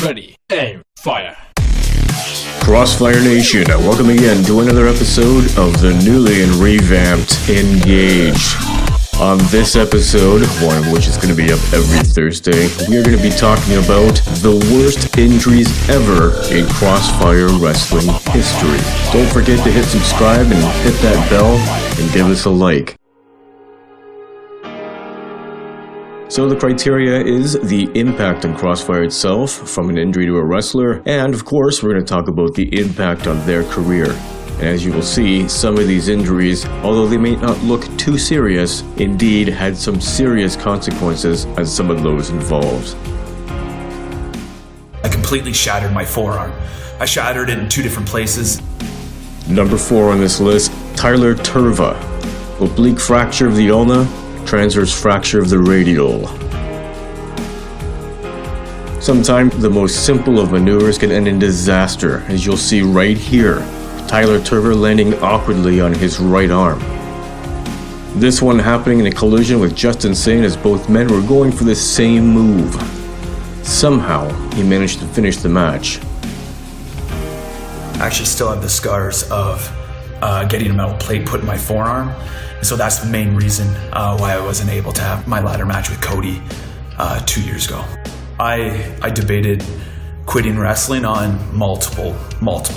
Ready, aim, fire. Crossfire Nation, welcome again to another episode of the newly and revamped Engaged. On this episode, one of which is going to be up every Thursday, we are going to be talking about the worst injuries ever in Crossfire Wrestling history. Don't forget to hit subscribe and hit that bell and give us a like. So the criteria is the impact on Crossfire itself from an injury to a wrestler, and of course we're going to talk about the impact on their career. And as you will see, some of these injuries, although they may not look too serious, indeed had some serious consequences on some of those involved. I completely shattered my forearm. I shattered it in 2 different places. Number 4 on this list, Tyler Turva. Oblique fracture of the ulna, transverse fracture of the radial. Sometimes the most simple of maneuvers can end in disaster, as you'll see right here. Tyler Turva landing awkwardly on his right arm. This one happening in a collision with Justin Sane as both men were going for the same move. Somehow, he managed to finish the match. I actually still have the scars of getting a metal plate put in my forearm. So that's the main reason why I wasn't able to have my ladder match with Cody 2 years ago. I debated quitting wrestling on multiple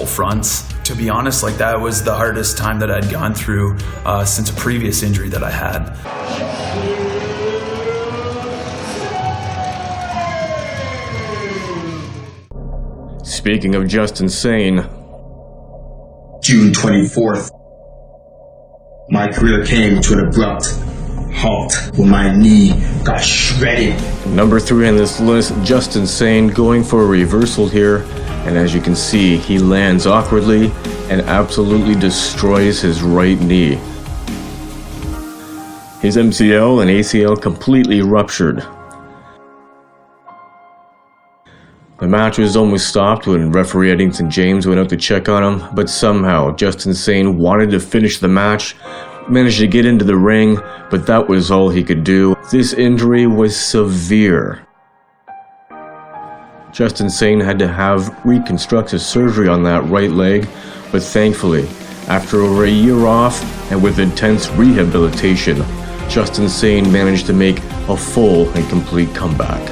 fronts. To be honest, like that was the hardest time that I'd gone through since a previous injury that I had. Speaking of Justin Sane, June 24th. My career came to an abrupt halt when my knee got shredded. Number 3 on this list, Justin Sane going for a reversal here, and as you can see, he lands awkwardly and absolutely destroys his right knee. His MCL and ACL completely ruptured. The match was almost stopped when referee Eddington James went out to check on him, but somehow Justin Sane wanted to finish the match, managed to get into the ring, but that was all he could do. This injury was severe. Justin Sane had to have reconstructive surgery on that right leg, but thankfully, after over a year off and with intense rehabilitation, Justin Sane managed to make a full and complete comeback.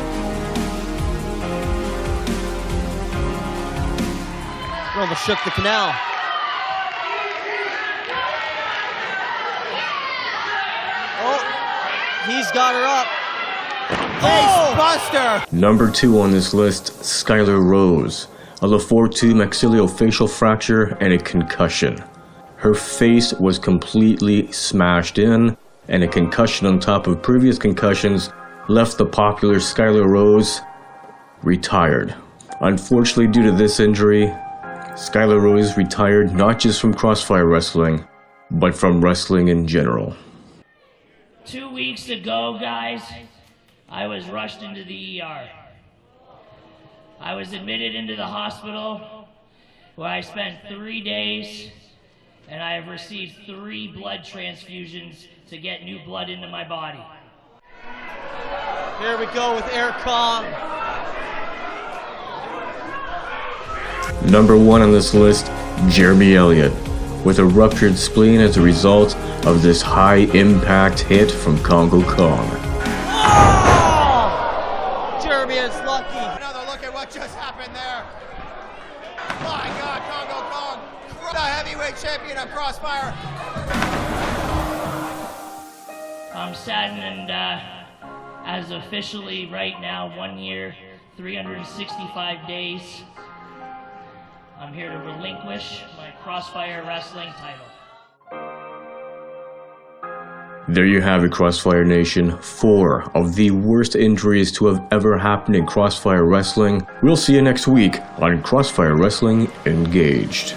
Almost shook the canal. Oh, he's got her up. Face buster. Number 2 on this list, Skyler Rose. A Lefortu maxillofacial fracture and a concussion. Her face was completely smashed in, and a concussion on top of previous concussions left the popular Skyler Rose retired. Unfortunately, due to this injury, Skyler Rose retired not just from Crossfire Wrestling, but from wrestling in general. 2 weeks ago, guys, I was rushed into the ER. I was admitted into the hospital where I spent 3 days, and I have received 3 blood transfusions to get new blood into my body. Here we go with Air Kong. Number 1 on this list, Jeremy Elliott, with a ruptured spleen as a result of this high-impact hit from Congo Kong. Oh! Jeremy is lucky. Another look at what just happened there. My God, Congo Kong, the heavyweight champion of Crossfire. I'm saddened, and as officially right now, 1 year, 365 days, I'm here to relinquish my Crossfire Wrestling title. There you have it, Crossfire Nation. 4 of the worst injuries to have ever happened in Crossfire Wrestling. We'll see you next week on Crossfire Wrestling Engaged.